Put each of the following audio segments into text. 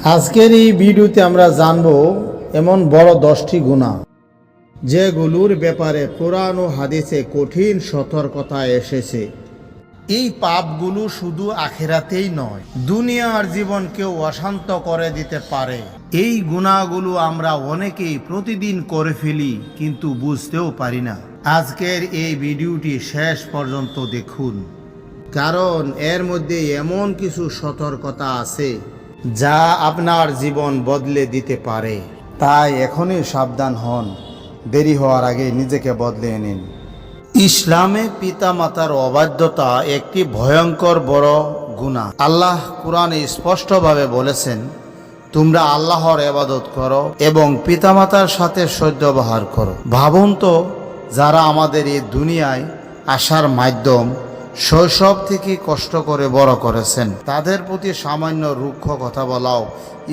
আজকের এই ভিডিওতে আমরা জানব এমন বড় 10টি গুনাহ যেগুলোর ব্যাপারে কোরআন ও হাদিসে কঠিন সতর্কতা এসেছে। এই পাপগুলো শুধু আখিরাতেই নয়, দুনিয়ার জীবনকেও অশান্ত করে দিতে পারে। এই গুনাহগুলো আমরা অনেকেই প্রতিদিন করে ফেলি, কিন্তু বুঝতেও পারি না। আজকের এই ভিডিওটি শেষ পর্যন্ত দেখুন, কারণ এর মধ্যে এমন কিছু সতর্কতা আছে যা আপনার জীবন বদলে দিতে পারে। তাই এখনই সাবধান হন, দেরি হওয়ার আগে নিজেকে বদলে নিন। ইসলামে পিতামাতার অবাধ্যতা একটি ভয়ঙ্কর বড় গুনাহ। আল্লাহ কোরআনে স্পষ্টভাবে বলেছেন, তোমরা আল্লাহর ইবাদত করো এবং পিতামাতার সাথে সদ্ব্যবহার করো। ভাবুন তো, যারা আমাদের এই দুনিয়ায় আসার মাধ্যম, শৈশব থেকে কষ্ট করে বড় করেছেন, তাদের প্রতি সামান্য রুক্ষ কথা বলাও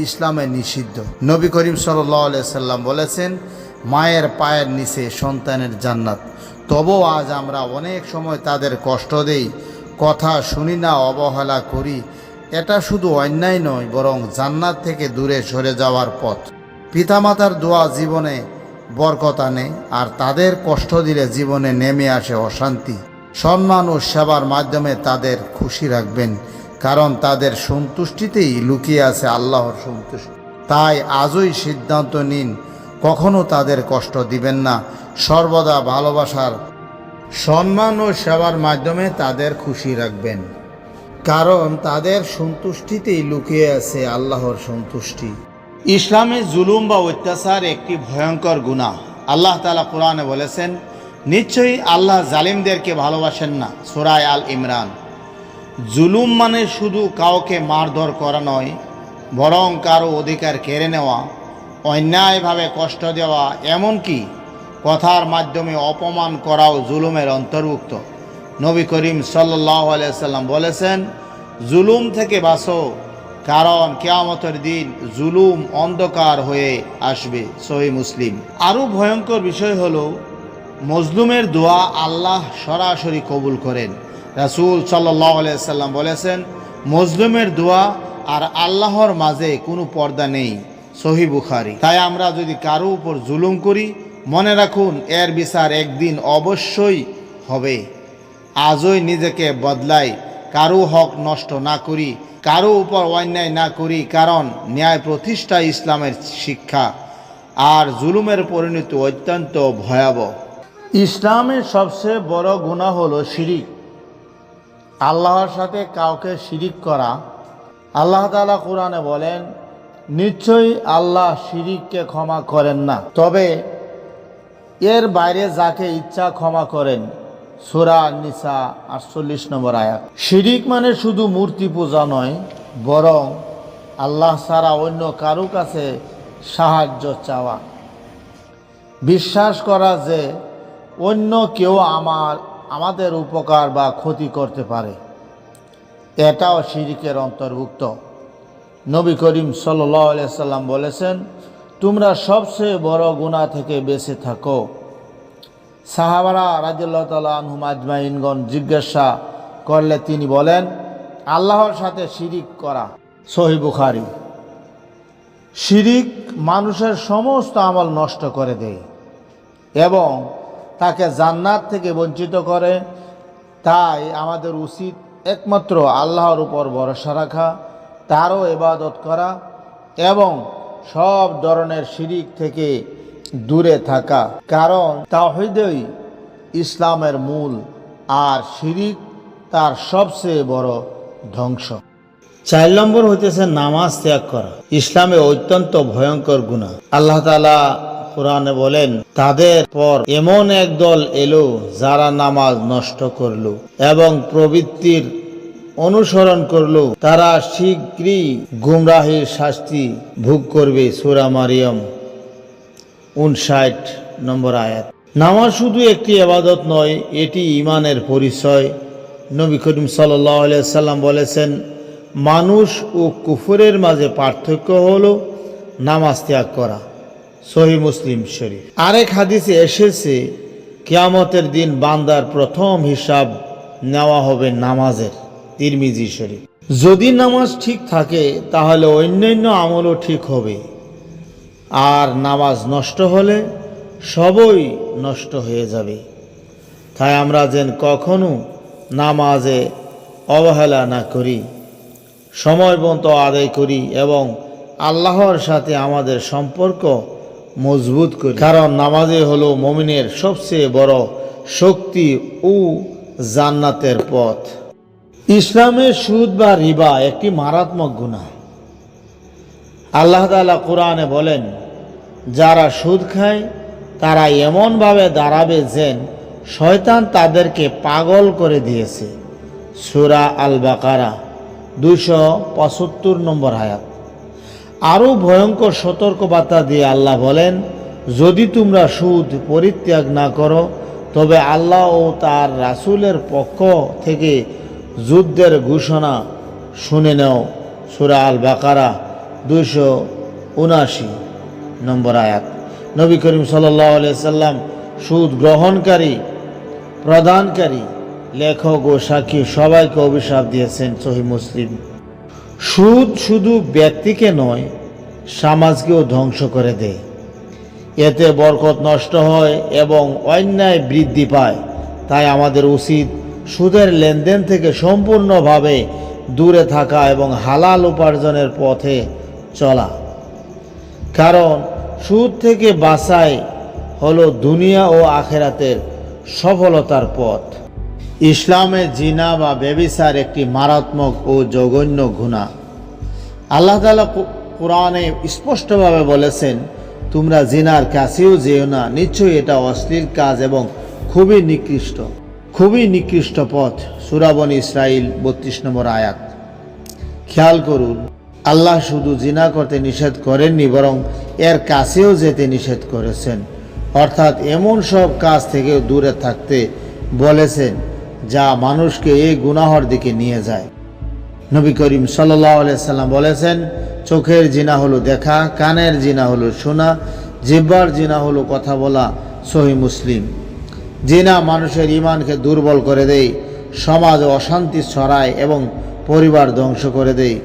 ইসলামে নিষিদ্ধ। নবী করিম সাল্লাল্লাহু আলাইহি সাল্লাম বলেছেন, মায়ের পায়ের নিচে সন্তানের জান্নাত। তবুও আজ আমরা অনেক সময় তাদের কষ্ট দেই, কথা শুনি না, অবহেলা করি। এটা শুধু অন্যায় নয়, বরং জান্নাত থেকে দূরে সরে যাওয়ার পথ। পিতামাতার দোয়া জীবনে বরকত আনে, আর তাদের কষ্ট দিলে জীবনে নেমে আসে অশান্তি। সম্মান ও সেবার মাধ্যমে তাদের খুশি রাখবেন, কারণ তাদের সন্তুষ্টিতেই লুকিয়ে আছে আল্লাহর সন্তুষ্টি। তাই আজই সিদ্ধান্ত নিন, কখনো তাদের কষ্ট দিবেন না। সর্বদা ভালোবাসার, সম্মান ও সেবার মাধ্যমে তাদের খুশি রাখবেন, কারণ তাদের সন্তুষ্টিতেই লুকিয়ে আছে আল্লাহর সন্তুষ্টি। ইসলামে জুলুম বা অত্যাচার একটি ভয়ঙ্কর গুনাহ। আল্লাহ তাআলা কোরআনে বলেছেন, নিশ্চয়ই আল্লাহ জালিমদেরকে ভালোবাসেন না। সূরা আল ইমরান। জুলুম মানে শুধু কাউকে মারধর করা নয়, বরং কারো অধিকার কেড়ে নেওয়া, অন্যায়ভাবে কষ্ট দেওয়া, এমনকি কথার মাধ্যমে অপমান করাও জুলুমের অন্তর্ভুক্ত। নবী করিম সাল্লাল্লাহু আলাইহি সাল্লাম বলেছেন, জুলুম থেকে বাঁচো, কারণ কিয়ামতের দিন জুলুম অন্ধকার হয়ে আসবে। সহিহ মুসলিম। আরও ভয়ঙ্কর বিষয় হলো, মজলুমের দোয়া আল্লাহ সরাসরি কবুল করেন। রাসূল সাল্লাল্লাহু আলাইহি সাল্লাম বলেছেন, মজলুমের দোয়া আর আল্লাহর মাঝে কোনো পর্দা নেই। সহিহ বুখারী। তাই আমরা যদি কারো উপর জুলুম করি, মনে রাখুন এর বিচার একদিন অবশ্যই হবে। আজই নিজেকে বদলাই, কারো হক নষ্ট না করি, কারো উপর অন্যায় না করি, কারণ ন্যায় প্রতিষ্ঠা ইসলামের শিক্ষা, আর জুলুমের পরিণতি অত্যন্ত ভয়াবহ। ইসলামের সবচেয়ে বড় গুনাহ হলো শিরিক, আল্লাহর সাথে কাউকে শিরিক করা। আল্লাহ তাআলা কোরআনে বলেন, নিশ্চয়ই আল্লাহ শিরিককে ক্ষমা করেন না, তবে এর বাইরে যাকে ইচ্ছা ক্ষমা করেন। সূরা নিসা 48 নম্বর আয়াত। শিরিক মানে শুধু মূর্তি পূজা নয়, বরং আল্লাহ ছাড়া অন্য কারো কাছে সাহায্য চাওয়া, বিশ্বাস করা যে অন্য কেউ আমাদের উপকার বা ক্ষতি করতে পারে, এটাও শিরিকের অন্তর্ভুক্ত। নবী করিম সাল্লাল্লাহু আলাইহি সাল্লাম বলেছেন, তোমরা সবচেয়ে বড় গুনাহ থেকে বেঁচে থাকো। সাহাবারা রাদিয়াল্লাহু তাআলা আনহুম আজমাইনগণ জিজ্ঞাসা করলে তিনি বলেন, আল্লাহর সাথে শিরিক করা। সহিহ বুখারী। শিরিক মানুষের সমস্ত আমল নষ্ট করে দেয় এবং তাকে জান্নাত থেকে বঞ্চিত করে। তাই আমাদের উচিত একমাত্র আল্লাহর উপর ভরসা রাখা, তারও ইবাদত করা এবং সব ধরনের শিরিক থেকে দূরে থাকা, কারণ তাওহীদই ইসলামের মূল, আর শিরিক তার সবচেয়ে বড় ধ্বংস। 4 নম্বর হইতেছে নামাজ ত্যাগ করা। ইসলামে অত্যন্ত ভয়ঙ্কর গুনাহ। আল্লাহ তাআলা কোরআনে বলেন, তাদের পর এমন এক দল এলো যারা নামাজ নষ্ট করলো এবং প্রবৃত্তির অনুসরণ করলো, তারা শীঘ্রই গুমরাহির শাস্তি ভোগ করবে। সূরা মারিয়াম 59 নম্বর আয়াত। নামাজ শুধু একটি ইবাদত নয়, এটি ঈমানের পরিচয়। নবী করিম সাল্লাল্লাহু আলাইহি সাল্লাম বলেছেন, মানুষ ও কুফরের মাঝে পার্থক্য হলো নামাজ ত্যাগ করা। সহিহ মুসলিম শরীফ। আরেক হাদিসে এসেছে, কিয়ামতের দিন বান্দার প্রথম হিসাব নেওয়া হবে নামাজের। তিরমিজি শরীফ। যদি নামাজ ঠিক থাকে তাহলে অন্যান্য আমলও ঠিক হবে, আর নামাজ নষ্ট হলে সবই নষ্ট হয়ে যাবে। তাই আমরা যেন কখনো নামাজে অবহেলা না করি, সময় মতো আদায় করি এবং আল্লাহর সাথে আমাদের সম্পর্ক মজবুত করি, কারণ নামাজে হলো মুমিনের সবচেয়ে বড় শক্তি ও জান্নাতের পথ। ইসলামের সুদ বা রিবা একটি মারাত্মক গুনাহ। আল্লাহ তাআলা কোরআনে বলেন, যারা সুদ খায় তারা এমনভাবে দাঁড়াবে যেন শয়তান তাদেরকে পাগল করে দিয়েছে। সূরা আল বাকারা 275 নম্বর আয়াত। আরও ভয়ঙ্কর সতর্কবার্তা দিয়ে আল্লাহ বলেন, যদি তোমরা সুদ পরিত্যাগ না করো তবে আল্লাহ ও তার রাসূলের পক্ষ থেকে যুদ্ধের ঘোষণা শুনে নাও। সূরা আল বাকারা 279 নম্বর আয়াত। নবী করিম সাল্লাল্লাহু আলাইহি সাল্লাম সুদ গ্রহণকারী, প্রদানকারী, লেখক ও সাক্ষী সবাইকে অভিশাপ দিয়েছেন। সহিহ মুসলিম। সুদ শুধু ব্যক্তিকে নয়, সমাজকেও ধ্বংস করে দেয়। এতে বরকত নষ্ট হয় এবং অন্যায় বৃদ্ধি পায়। তাই আমাদের উচিত সুদের লেনদেন থেকে সম্পূর্ণভাবে দূরে থাকা এবং হালাল উপার্জনের পথে চলা, কারণ সুদ থেকে বাঁচাই হলো দুনিয়া ও আখিরাতের সফলতার পথ। ইসলামে জিনা বা ব্যভিচার একটি মারাত্মক ও জঘন্য গুনাহ। আল্লাহ তাআলা কোরআনে স্পষ্টভাবে বলেছেন, তোমরা জিনার কাছেও যেও না, নিশ্চয়ই এটা অশ্লীল কাজ এবং খুবই নিকৃষ্ট পথ। সূরা বনী ইসরাইল 32 নম্বর আয়াত। খেয়াল করুন, আল্লাহ শুধু জিনা করতে নিষেধ করেননি, বরং এর কাছেও যেতে নিষেধ করেছেন, অর্থাৎ এমন সব কাজ থেকে দূরে থাকতে বলেছেন যা মানুষকে এই গুনাহর দিকে নিয়ে যায়। নবী করিম সাল্লাল্লাহু আলাইহি সাল্লাম বলেছেন, চোখের জিনা হলো দেখা, কানের জিনা হলো শোনা, জিহ্বার জিনা হলো কথা বলা। সহিহ মুসলিম। জিনা মানুষের ঈমানকে দুর্বল করে দেয়, সমাজে অশান্তি ছড়ায় এবং পরিবার ধ্বংস করে দেয়।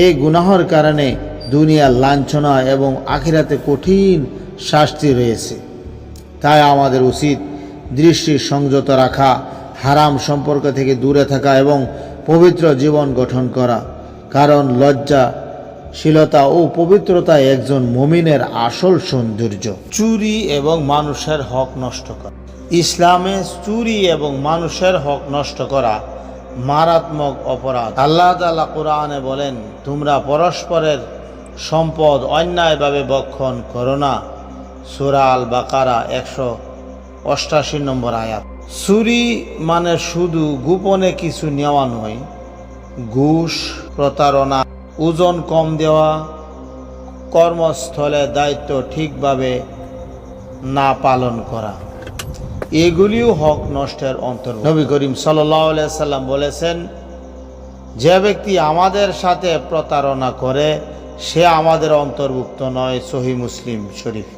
এই গুনাহর কারণে দুনিয়ার লাঞ্ছনা এবং আখিরাতে কঠিন শাস্তি রয়েছে। তাই আমাদের উচিত দৃষ্টি সংযত রাখা, হারাম সম্পর্ক থেকে দূরে থাকা এবং পবিত্র জীবন গঠন করা, কারণ লজ্জাশীলতা ও পবিত্রতা একজন মুমিনের আসল সৌন্দর্য। চুরি এবং মানুষের হক নষ্ট করা। ইসলামে চুরি এবং মানুষের হক নষ্ট করা মারাত্মক অপরাধ। আল্লাহ তাআলা কোরআনে বলেন, তোমরা পরস্পরের সম্পদ অন্যায়ভাবে ভক্ষণ করো না। সূরা আল বাকারা 188 নম্বর আয়াত। চুরি মানে শুধু গোপনে কিছু নেওয়া নয়, ঘুষ, প্রতারণা, ওজন কম দেওয়া, কর্মস্থলে দায়িত্ব ঠিকভাবে না পালন করা, এগুলিও হক নষ্টের অন্তর্ভুক্ত। নবী করিম সাল্লাল্লাহু আলাইহি সাল্লাম বলেছেন, যে ব্যক্তি আমাদের সাথে প্রতারণা করে সে আমাদের অন্তর্ভুক্ত নয়। সহিহ মুসলিম শরীফ।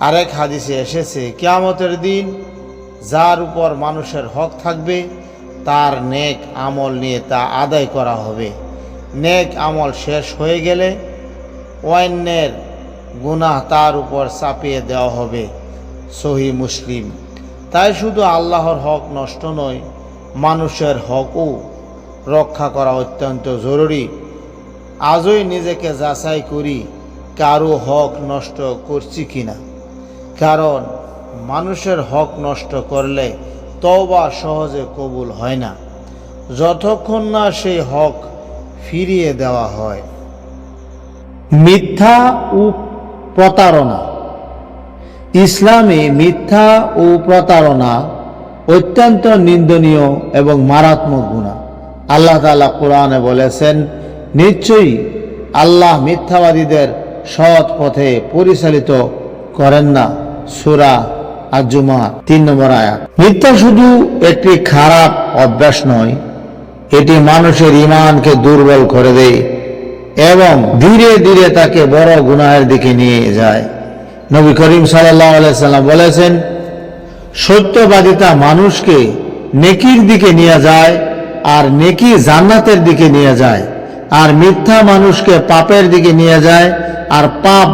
আরেক হাদিসে এসেছে, কিয়ামতের দিন যার উপর মানুষের হক থাকবে তার নেক আমল নিয়ে তা আদায় করা হবে। নেক আমল শেষ হয়ে গেলে অন্যের গুনাহ তার উপর চাপিয়ে দেওয়া হবে। সহিহ মুসলিম। তাই শুধু আল্লাহর হক নষ্ট নয়, মানুষের হকও রক্ষা করা অত্যন্ত জরুরি। আজই নিজেকে যাচাই করি কারো হক নষ্ট করছি কিনা, কারণ মানুষের হক নষ্ট করলে তওবা সহজে কবুল হয় না, যতক্ষণ না সেই হক ফিরিয়ে দেওয়া হয়। মিথ্যা ও প্রতারণা। ইসলামে মিথ্যা ও প্রতারণা অত্যন্ত নিন্দনীয় এবং মারাত্মক গুনাহ। আল্লাহ তাআলা কোরআনে বলেছেন, নিশ্চয়ই আল্লাহ মিথ্যাবাদীদের সৎ পথে পরিচালিত করেন না। সূরা আজ-জুমআ 3 নম্বর আয়াত। মিথ্যা শুধু একটি খারাপ অভ্যাস নয়, এটি মানুষের ঈমানকে দুর্বল করে দেয় এবং ধীরে ধীরে তাকে বড় গুনাহের দিকে নিয়ে যায়। নবী করিম সাল্লাল্লাহু আলাইহি সাল্লাম বলেছেন, সত্যবাদিতা মানুষকে নেকির দিকে নিয়ে যায় আর নেকি জান্নাতের দিকে নিয়ে যায়, আর মিথ্যা মানুষকে পাপের দিকে নিয়ে যায়, আর পাপ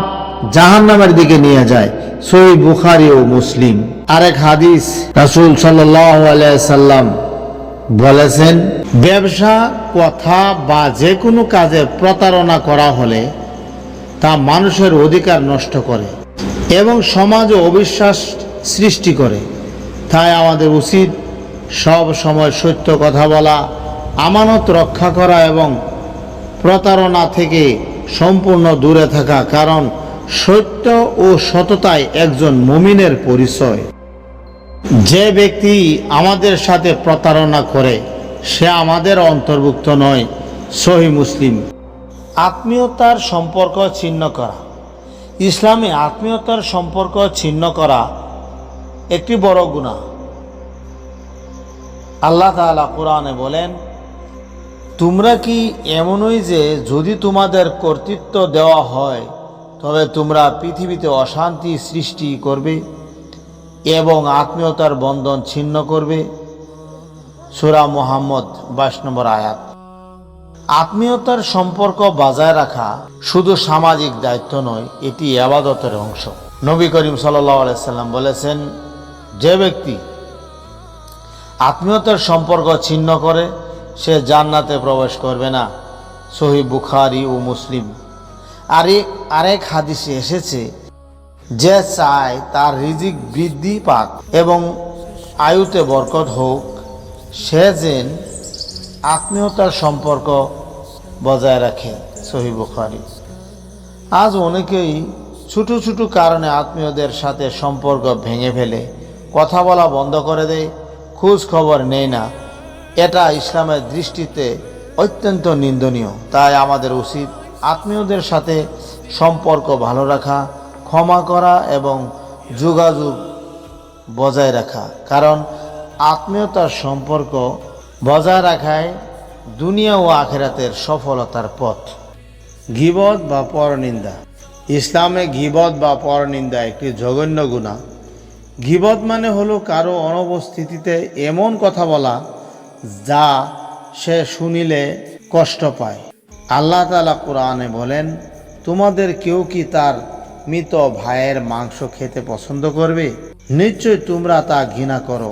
জাহান্নামের দিকে নিয়ে যায়। সহিহ বুখারী ও মুসলিম। আরেক হাদিস, রাসূল সাল্লাল্লাহু আলাইহি সাল্লাম বলেছেন, ব্যবসা, কথা বা যে কোনো কাজে প্রতারণা করা হলে তা মানুষের অধিকার নষ্ট করে এবং সমাজে অবিশ্বাস সৃষ্টি করে। তাই আমাদের উচিত সব সময় সত্য কথা বলা, আমানত রক্ষা করা এবং প্রতারণা থেকে সম্পূর্ণ দূরে থাকা, কারণ সত্য ও সততাই একজন মুমিনের পরিচয়। যে ব্যক্তি আমাদের সাথে প্রতারণা করে সে আমাদের অন্তর্ভুক্ত নয়। সহিহ মুসলিম। আত্মীয়তার সম্পর্ক ছিন্ন করা। ইসলামে আত্মীয়তার সম্পর্ক ছিন্ন করা একটি বড় গুনাহ। আল্লাহ তাআলা কোরআনে বলেন, তোমরা কি এমনই যে যদি তোমাদের কর্তৃত্ব দেওয়া হয় তবে তোমরা পৃথিবীতে অশান্তি সৃষ্টি করবে এবং আত্মীয়তার বন্ধন ছিন্ন করবে? সূরা মুহাম্মদ 22 নম্বর আয়াত। আত্মীয়তার সম্পর্ক বজায় রাখা শুধু সামাজিক দায়িত্ব নয়, এটি ইবাদতের অংশ। নবী করিম সাল্লাল্লাহু আলাইহি সাল্লাম বলেছেন, যে ব্যক্তি আত্মীয়তার সম্পর্ক ছিন্ন করে সে জান্নাতে প্রবেশ করবে না। সহিহ বুখারী ও মুসলিম। আরেক হাদিসে এসেছে, যে চায় তার রিজিক বৃদ্ধি পাক এবং আয়ুতে বরকত হোক সে যেন আত্মীয়তার সম্পর্ক বজায় রাখে। সহিহ বুখারী। আজ অনেকেই ছোট ছোট কারণে আত্মীয়দের সাথে সম্পর্ক ভেঙে ফেলে, কথা বলা বন্ধ করে দেয়, খোঁজ খবর নেয় না। এটা ইসলামের দৃষ্টিতে অত্যন্ত নিন্দনীয়। তাই আমাদের উচিত আত্মীয়দের সাথে সম্পর্ক ভালো রাখা, ক্ষমা করা এবং যোগাযোগ বজায় রাখা, কারণ আত্মীয়তার সম্পর্ক বজায় রাখায় দুনিয়া ও আখিরাতের সফলতার পথ। গীবত বা পরনিন্দা। ইসলামে গীবত বা পরনিন্দা একটি জঘন্য গুনাহ। গীবত মানে হলো কারো অনুপস্থিতিতে এমন কথা বলা যা সে শুনিলে কষ্ট পায়। আল্লাহ তাআলা কোরআনে বলেন, তোমাদের কেউ কি তার মৃত ভাইয়ের মাংস খেতে পছন্দ করবে? নিশ্চয় তোমরা তা ঘৃণা করো।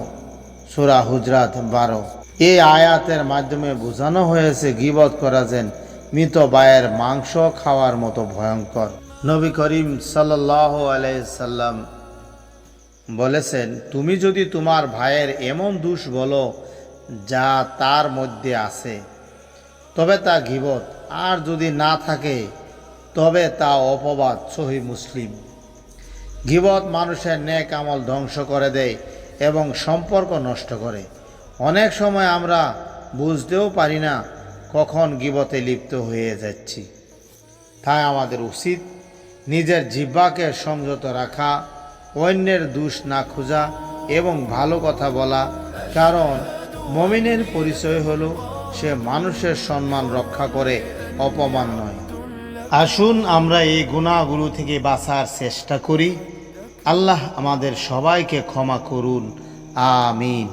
সূরা হুজরাত 12। এই আয়াতের মাধ্যমে বোঝানো হয়েছে গীবত করা যেন মৃত ভাইয়ের মাংস খাওয়ার মতো ভয়ঙ্কর। নবী করিম সাল্লাল্লাহু আলাইহি সাল্লাম বলেছেন, তুমি যদি তোমার ভাইয়ের এমন দোষ বলো যা তার মধ্যে আছে তবে তা গীবত, আর যদি না থাকে তবে তা অপবাদ। সহিহ মুসলিম। গীবত মানুষের নেক আমল ধ্বংস করে দেয় এবং সম্পর্ক নষ্ট করে। অনেক সময় আমরা বুঝতেও পারি না কখন গীবতে লিপ্ত হয়ে যাচ্ছি। তাই আমাদের উচিত নিজের জিহ্বাকে সংযত রাখা, অন্যের দোষ না খোঁজা এবং ভালো কথা বলা, কারণ মুমিনের পরিচয় হলো সে মানুষের সম্মান রক্ষা করে, অপমান নয়। আসুন আমরা এই গুনাহগুলো থেকে বাঁচার চেষ্টা করি। আল্লাহ আমাদের সবাইকে ক্ষমা করুন। আমিন।